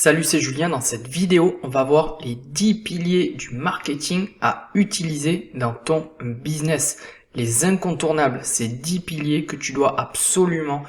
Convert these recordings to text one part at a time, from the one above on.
Salut, c'est Julien. Dans cette vidéo, on va voir les 10 piliers du marketing à utiliser dans ton business. Les incontournables, ces 10 piliers que tu dois absolument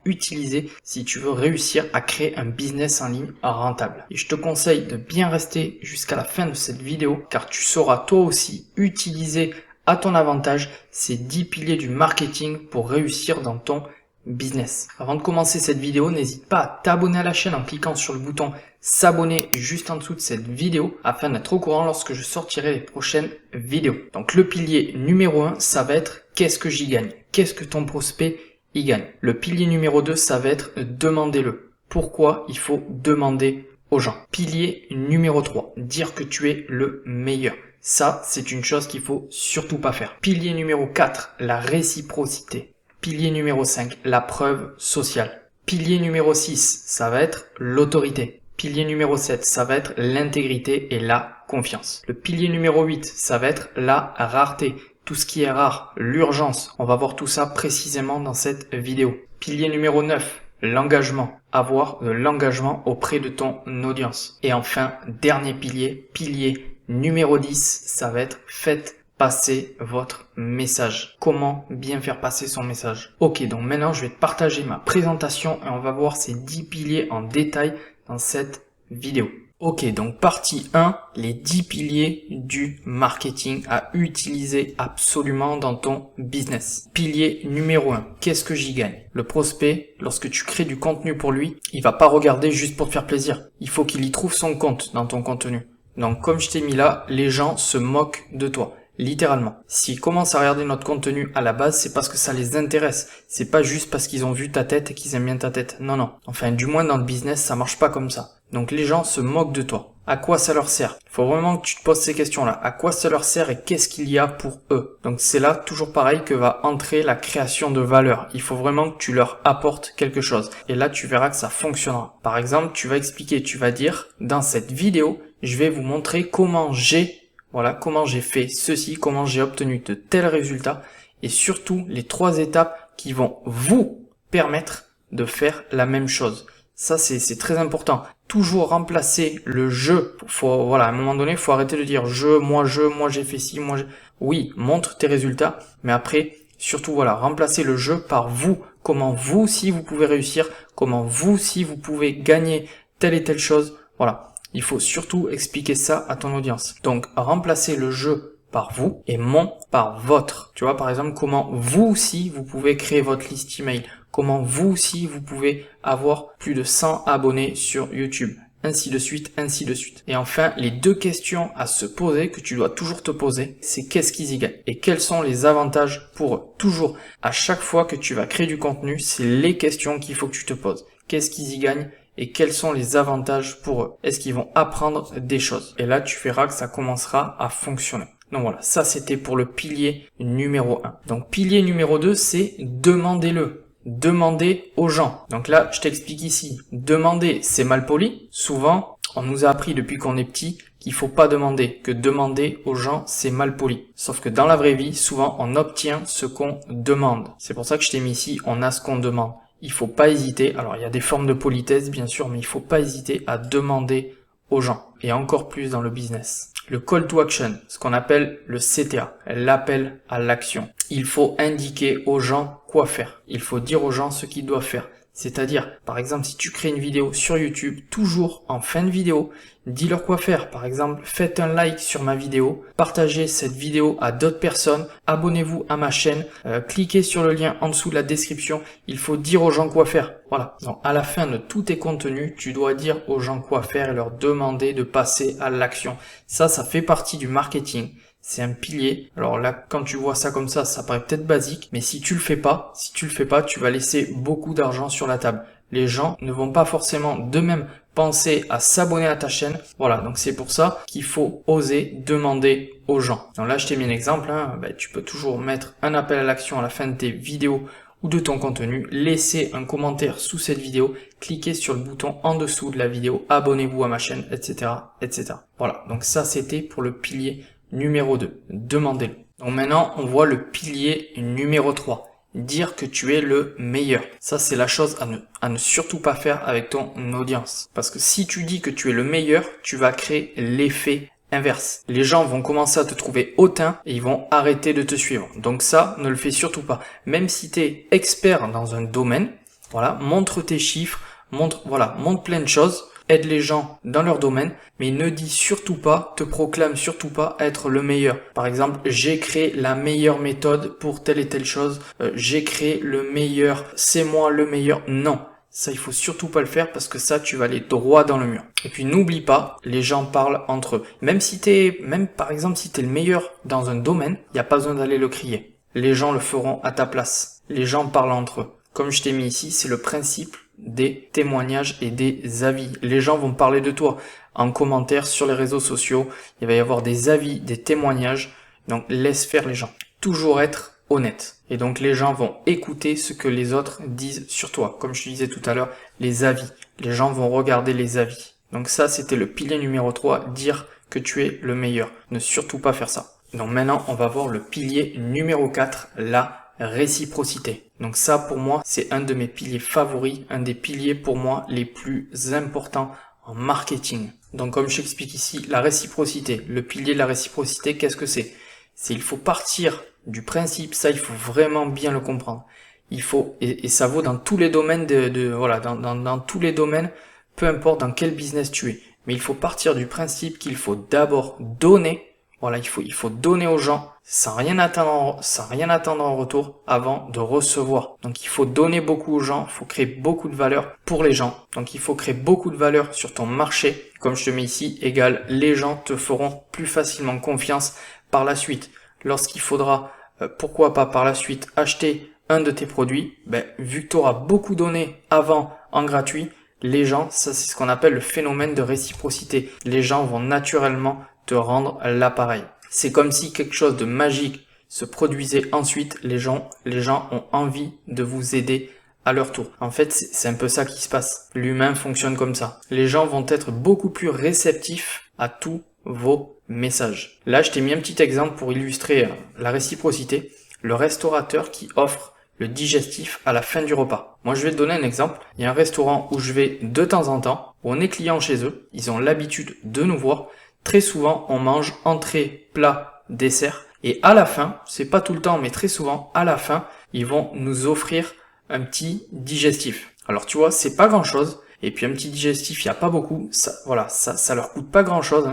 utiliser si tu veux réussir à créer un business en ligne rentable. Et je te conseille de bien rester jusqu'à la fin de cette vidéo car tu sauras toi aussi utiliser à ton avantage ces 10 piliers du marketing pour réussir dans ton business. Avant de commencer cette vidéo, n'hésite pas à t'abonner à la chaîne en cliquant sur le bouton s'abonner juste en dessous de cette vidéo afin d'être au courant lorsque je sortirai les prochaines vidéos. Donc le pilier numéro 1, ça va être qu'est-ce que j'y gagne? Qu'est-ce que ton prospect y gagne? Le pilier numéro 2, ça va être demandez-le. Pourquoi il faut demander aux gens? Pilier numéro 3, dire que tu es le meilleur. Ça, c'est une chose qu'il faut surtout pas faire. Pilier numéro 4, la réciprocité. Pilier numéro 5, la preuve sociale. Pilier numéro 6, ça va être l'autorité. Pilier numéro 7, ça va être l'intégrité et la confiance. Le pilier numéro 8, ça va être la rareté. Tout ce qui est rare, l'urgence. On va voir tout ça précisément dans cette vidéo. Pilier numéro 9, l'engagement. Avoir de l'engagement auprès de ton audience. Et enfin, dernier pilier, pilier numéro 10, ça va être faites passer votre message. Comment bien faire passer son message? Ok, donc maintenant je vais te partager ma présentation et on va voir ces 10 piliers en détail dans cette vidéo. Ok, donc partie 1, les 10 piliers du marketing à utiliser absolument dans ton business. Pilier numéro 1, qu'est-ce que j'y gagne? Le prospect, lorsque tu crées du contenu pour lui, il va pas regarder juste pour te faire plaisir. Il faut qu'il y trouve son compte dans ton contenu. Donc comme je t'ai mis là, les gens se moquent de toi. Littéralement. S'ils commencent à regarder notre contenu à la base, c'est parce que ça les intéresse. C'est pas juste parce qu'ils ont vu ta tête et qu'ils aiment bien ta tête. Non, non. Enfin, du moins dans le business, ça marche pas comme ça. Donc les gens se moquent de toi. À quoi ça leur sert? Il faut vraiment que tu te poses ces questions-là. À quoi ça leur sert et qu'est-ce qu'il y a pour eux? Donc c'est là, toujours pareil, que va entrer la création de valeur. Il faut vraiment que tu leur apportes quelque chose. Et là, tu verras que ça fonctionnera. Par exemple, tu vas expliquer, tu vas dire, dans cette vidéo, je vais vous montrer comment comment j'ai fait ceci, comment j'ai obtenu de tels résultats et surtout les 3 étapes qui vont vous permettre de faire la même chose. Ça, c'est très important. Toujours remplacer le je. À un moment donné, faut arrêter de dire moi j'ai fait ci, Oui, montre tes résultats, mais après, surtout remplacer le je par vous. Comment vous aussi vous pouvez réussir, comment vous aussi vous pouvez gagner telle et telle chose. Voilà. Il faut surtout expliquer ça à ton audience. Donc, remplacer le je par vous et mon par votre. Tu vois, par exemple, comment vous aussi, vous pouvez créer votre liste email. Comment vous aussi, vous pouvez avoir plus de 100 abonnés sur YouTube. Ainsi de suite, ainsi de suite. Et enfin, les 2 questions à se poser, que tu dois toujours te poser, c'est qu'est-ce qu'ils y gagnent et quels sont les avantages pour eux. Toujours, à chaque fois que tu vas créer du contenu, c'est les questions qu'il faut que tu te poses. Qu'est-ce qu'ils y gagnent? Et quels sont les avantages pour eux? Est-ce qu'ils vont apprendre des choses? Et là, tu verras que ça commencera à fonctionner. Donc voilà, ça c'était pour le pilier numéro 1. Donc pilier numéro 2, c'est demandez-le. Demandez aux gens. Donc là, je t'explique ici. Demander, c'est mal poli. Souvent, on nous a appris depuis qu'on est petit qu'il faut pas demander, que demander aux gens, c'est mal poli. Sauf que dans la vraie vie, souvent, on obtient ce qu'on demande. C'est pour ça que je t'ai mis ici, on a ce qu'on demande. Il faut pas hésiter, alors il y a des formes de politesse bien sûr, mais il faut pas hésiter à demander aux gens, et encore plus dans le business. Le call to action, ce qu'on appelle le CTA, l'appel à l'action. Il faut indiquer aux gens quoi faire. Il faut dire aux gens ce qu'ils doivent faire. C'est-à-dire, par exemple, si tu crées une vidéo sur YouTube, toujours en fin de vidéo, dis-leur quoi faire. Par exemple, faites un like sur ma vidéo, partagez cette vidéo à d'autres personnes, abonnez-vous à ma chaîne, cliquez sur le lien en dessous de la description. Il faut dire aux gens quoi faire. Voilà. Donc, à la fin de tous tes contenus, tu dois dire aux gens quoi faire et leur demander de passer à l'action. Ça fait partie du marketing. C'est un pilier. Alors là, quand tu vois ça comme ça paraît peut-être basique, mais si tu le fais pas, tu vas laisser beaucoup d'argent sur la table. Les gens ne vont pas forcément d'eux-mêmes penser à s'abonner à ta chaîne. Voilà, donc c'est pour ça qu'il faut oser demander aux gens. Donc là, je t'ai mis un exemple. Tu peux toujours mettre un appel à l'action à la fin de tes vidéos ou de ton contenu, laissez un commentaire sous cette vidéo, cliquez sur le bouton en dessous de la vidéo, abonnez-vous à ma chaîne, etc., etc. Voilà, donc ça c'était pour le pilier numéro 2, demandez-le. Donc maintenant, on voit le pilier numéro 3. dire que tu es le meilleur. Ça, c'est la chose à ne surtout pas faire avec ton audience. Parce que si tu dis que tu es le meilleur, tu vas créer l'effet inverse. Les gens vont commencer à te trouver hautain et ils vont arrêter de te suivre. Donc ça, ne le fais surtout pas. Même si tu es expert dans un domaine, voilà, montre tes chiffres, montre plein de choses. Aide les gens dans leur domaine, mais ne dis surtout pas, te proclame surtout pas être le meilleur. Par exemple, j'ai créé la meilleure méthode pour telle et telle chose, j'ai créé le meilleur, c'est moi le meilleur. Non, ça il faut surtout pas le faire parce que ça tu vas aller droit dans le mur. Et puis n'oublie pas, les gens parlent entre eux. Même par exemple si t'es le meilleur dans un domaine, il n'y a pas besoin d'aller le crier. Les gens le feront à ta place. Les gens parlent entre eux. Comme je t'ai mis ici, c'est le principe des témoignages et des avis. Les gens vont parler de toi en commentaire sur les réseaux sociaux. Il va y avoir des avis, des témoignages. Donc laisse faire les gens. Toujours être honnête. Et donc les gens vont écouter ce que les autres disent sur toi. Comme je te disais tout à l'heure, les avis. Les gens vont regarder les avis. Donc ça, c'était le pilier numéro 3, dire que tu es le meilleur. Ne surtout pas faire ça. Donc maintenant, on va voir le pilier numéro 4, la réciprocité. Donc ça, pour moi, c'est un de mes piliers favoris, un des piliers pour moi les plus importants en marketing. Donc comme je t'explique ici, la réciprocité, le pilier de la réciprocité, qu'est-ce que c'est? Il faut partir du principe, ça il faut vraiment bien le comprendre. Il faut, et ça vaut dans tous les domaines dans tous les domaines, peu importe dans quel business tu es. Mais il faut partir du principe qu'il faut d'abord donner. Voilà, il faut donner aux gens sans rien attendre en retour avant de recevoir. Donc il faut donner beaucoup aux gens, il faut créer beaucoup de valeur pour les gens. Donc il faut créer beaucoup de valeur sur ton marché. Comme je te mets ici, égal, les gens te feront plus facilement confiance par la suite. Lorsqu'il faudra, pourquoi pas par la suite, acheter un de tes produits, vu que tu auras beaucoup donné avant en gratuit, les gens, ça c'est ce qu'on appelle le phénomène de réciprocité. Les gens vont naturellement te rendre l'appareil. C'est comme si quelque chose de magique se produisait ensuite, les gens ont envie de vous aider à leur tour. En fait, c'est un peu ça qui se passe. L'humain fonctionne comme ça. Les gens vont être beaucoup plus réceptifs à tous vos messages. Là, je t'ai mis un petit exemple pour illustrer la réciprocité. Le restaurateur qui offre le digestif à la fin du repas. Moi, je vais te donner un exemple. Il y a un restaurant où je vais de temps en temps, où on est client chez eux. Ils ont l'habitude de nous voir. Très souvent, on mange entrée, plat, dessert. Et à la fin, c'est pas tout le temps, mais très souvent, à la fin, ils vont nous offrir un petit digestif. Alors, tu vois, c'est pas grand chose. Et puis, un petit digestif, il n'y a pas beaucoup. Ça leur coûte pas grand chose.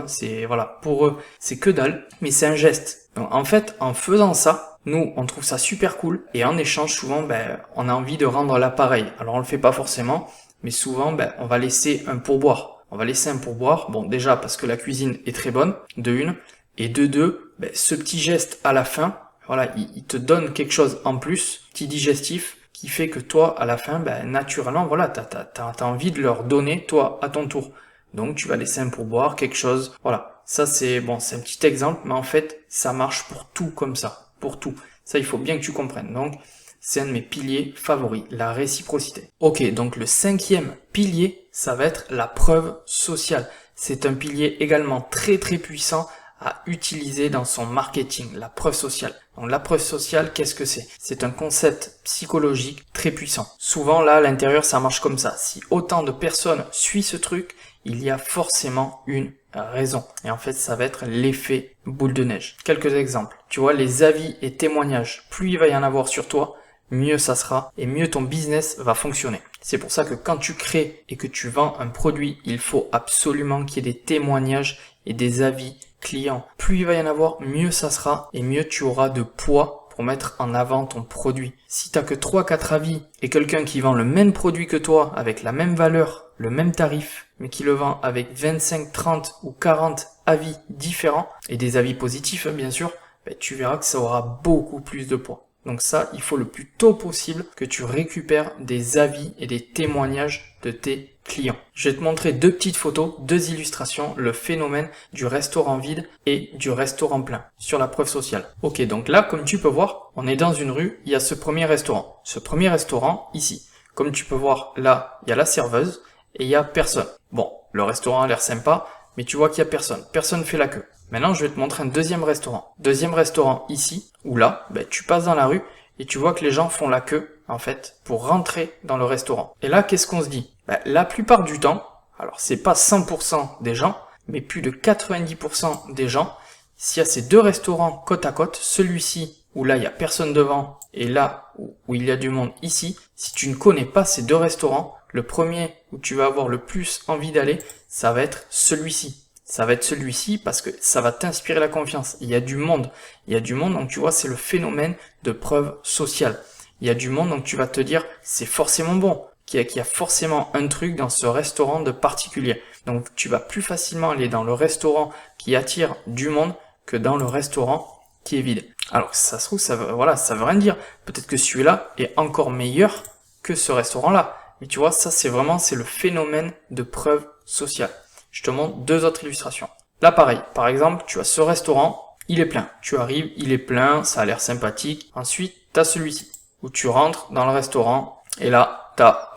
Pour eux, c'est que dalle. Mais c'est un geste. Donc, en fait, en faisant ça, nous, on trouve ça super cool. Et en échange, souvent, on a envie de rendre l'appareil. Alors, on le fait pas forcément. Mais souvent, on va laisser un pourboire. On va laisser un pourboire, bon déjà parce que la cuisine est très bonne, de une, et de deux, ce petit geste à la fin, voilà, il te donne quelque chose en plus, petit digestif, qui fait que toi, à la fin, naturellement, voilà, t'as envie de leur donner, toi, à ton tour. Donc tu vas laisser un pourboire, quelque chose, voilà. Ça c'est un petit exemple, mais en fait, ça marche pour tout comme ça, pour tout. Ça, il faut bien que tu comprennes. Donc, c'est un de mes piliers favoris, la réciprocité. Ok, donc le 5e pilier, ça va être la preuve sociale. C'est un pilier également très très puissant à utiliser dans son marketing, la preuve sociale. Donc la preuve sociale, qu'est-ce que c'est? C'est un concept psychologique très puissant. Souvent là, à l'intérieur, ça marche comme ça. Si autant de personnes suivent ce truc, il y a forcément une raison. Et en fait, ça va être l'effet boule de neige. Quelques exemples. Tu vois, les avis et témoignages, plus il va y en avoir sur toi, mieux ça sera et mieux ton business va fonctionner. C'est pour ça que quand tu crées et que tu vends un produit, il faut absolument qu'il y ait des témoignages et des avis clients. Plus il va y en avoir, mieux ça sera et mieux tu auras de poids pour mettre en avant ton produit. Si tu n'as que 3-4 avis et quelqu'un qui vend le même produit que toi avec la même valeur, le même tarif, mais qui le vend avec 25, 30 ou 40 avis différents et des avis positifs bien sûr, tu verras que ça aura beaucoup plus de poids. Donc ça, il faut le plus tôt possible que tu récupères des avis et des témoignages de tes clients. Je vais te montrer 2 petites photos, 2 illustrations, le phénomène du restaurant vide et du restaurant plein sur la preuve sociale. Ok, donc là, comme tu peux voir, on est dans une rue, il y a ce premier restaurant. Ce premier restaurant, ici. Comme tu peux voir, là, il y a la serveuse et il y a personne. Bon, le restaurant a l'air sympa, mais tu vois qu'il y a personne. Personne fait la queue. Maintenant, je vais te montrer un deuxième restaurant. Deuxième restaurant ici, où là, tu passes dans la rue et tu vois que les gens font la queue, en fait, pour rentrer dans le restaurant. Et là, qu'est-ce qu'on se dit? La plupart du temps, alors c'est pas 100% des gens, mais plus de 90% des gens, s'il y a ces deux restaurants côte à côte, celui-ci où là il y a personne devant et là où il y a du monde ici, si tu ne connais pas ces deux restaurants, le premier où tu vas avoir le plus envie d'aller, ça va être celui-ci. Ça va être celui-ci parce que ça va t'inspirer la confiance. Il y a du monde. Il y a du monde, donc tu vois, c'est le phénomène de preuve sociale. Il y a du monde, donc tu vas te dire, c'est forcément bon. Qu'il y a forcément un truc dans ce restaurant de particulier. Donc tu vas plus facilement aller dans le restaurant qui attire du monde que dans le restaurant qui est vide. Alors ça se trouve, ça veut rien dire. Peut-être que celui-là est encore meilleur que ce restaurant-là. Mais tu vois, ça c'est le phénomène de preuve sociale. Je te montre deux autres illustrations. Là pareil, par exemple, tu as ce restaurant, il est plein. Tu arrives, il est plein, ça a l'air sympathique. Ensuite, tu as celui-ci, où tu rentres dans le restaurant, et là, tu as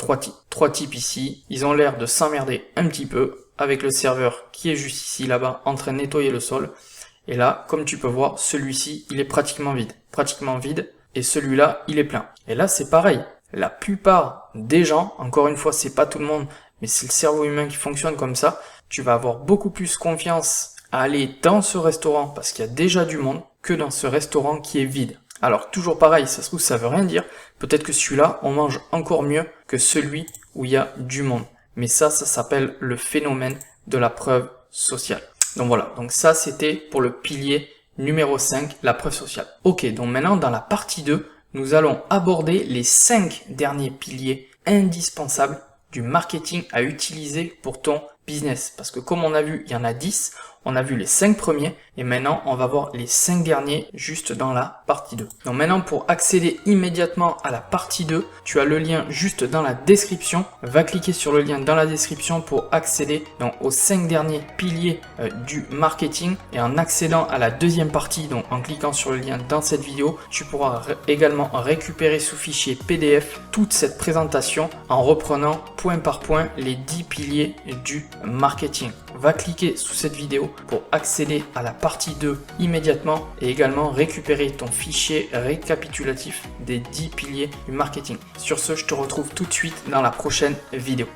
trois types ici. Ils ont l'air de s'emmerder un petit peu, avec le serveur qui est juste ici, là-bas, en train de nettoyer le sol. Et là, comme tu peux voir, celui-ci, il est pratiquement vide, et celui-là, il est plein. Et là, c'est pareil. La plupart des gens, encore une fois, c'est pas tout le monde, mais c'est le cerveau humain qui fonctionne comme ça, tu vas avoir beaucoup plus confiance à aller dans ce restaurant parce qu'il y a déjà du monde que dans ce restaurant qui est vide. Alors, toujours pareil, ça se trouve, ça veut rien dire. Peut-être que celui-là, on mange encore mieux que celui où il y a du monde. Mais ça s'appelle le phénomène de la preuve sociale. Donc voilà, donc ça c'était pour le pilier numéro 5, la preuve sociale. Ok, donc maintenant dans la partie 2, nous allons aborder les 5 derniers piliers indispensables du marketing à utiliser pour ton business. Parce que comme on a vu, il y en a 10, on a vu les 5 premiers et maintenant on va voir les 5 derniers juste dans la partie 2. Donc maintenant pour accéder immédiatement à la partie 2, tu as le lien juste dans la description. Va cliquer sur le lien dans la description pour accéder donc aux 5 derniers piliers du marketing et en accédant à la deuxième partie, donc en cliquant sur le lien dans cette vidéo, tu pourras également récupérer sous fichier PDF toute cette présentation en reprenant point par point les 10 piliers du marketing. Va cliquer sous cette vidéo pour accéder à la partie 2 immédiatement et également récupérer ton fichier récapitulatif des 10 piliers du marketing. Sur ce, je te retrouve tout de suite dans la prochaine vidéo.